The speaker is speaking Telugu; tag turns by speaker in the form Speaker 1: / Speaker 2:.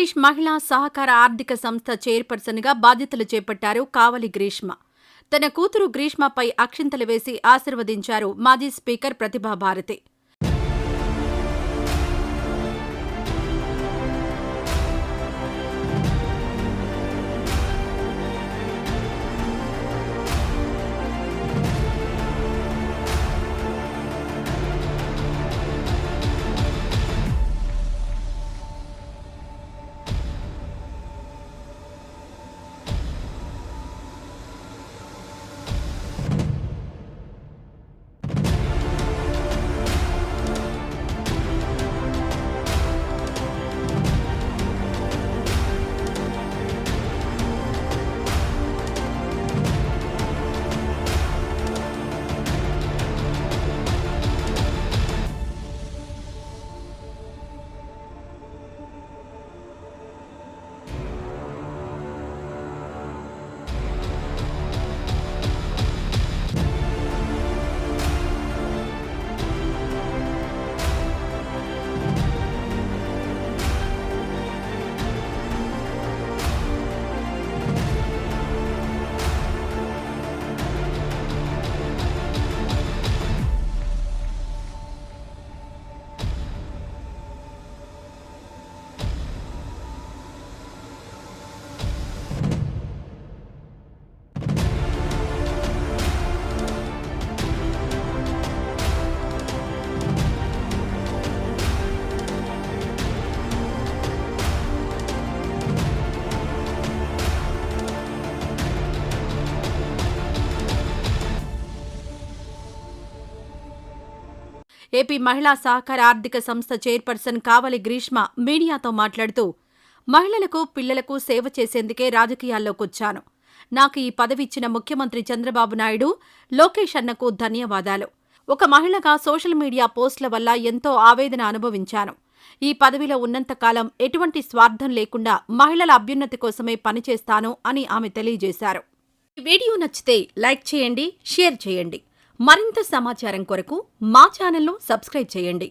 Speaker 1: ఆంధ్రప్రదేశ్ మహిళా సహకార ఆర్థిక సంస్థ చైర్పర్సన్గా బాధ్యతలు చేపట్టారు కావలి గ్రీష్మ. తన కూతురు గ్రీష్మపై అక్షింతలు వేసి ఆశీర్వదించారు మాజీ స్పీకర్ ప్రతిభాభారతి. ఏపీ మహిళా సహకార ఆర్థిక సంస్థ చైర్పర్సన్ కావలి గ్రీష్మ మీడియాతో మాట్లాడుతూ, మహిళలకు, పిల్లలకు సేవ చేసేందుకే రాజకీయాల్లోకొచ్చాను. నాకు ఈ పదవి ఇచ్చిన ముఖ్యమంత్రి చంద్రబాబు నాయుడు, లోకేష్ అన్నకు ధన్యవాదాలు. ఒక మహిళగా సోషల్ మీడియా పోస్టుల వల్ల ఎంతో ఆవేదన అనుభవించాను. ఈ పదవిలో ఉన్నంతకాలం ఎటువంటి స్వార్థం లేకుండా మహిళల అభ్యున్నతి కోసమే పనిచేస్తాను అని ఆమె తెలియజేశారు. ఈ వీడియో నచ్చితే లైక్ చేయండి, షేర్ చేయండి. మరింత సమాచారం కొరకు మా ఛానల్ను సబ్స్క్రైబ్ చేయండి.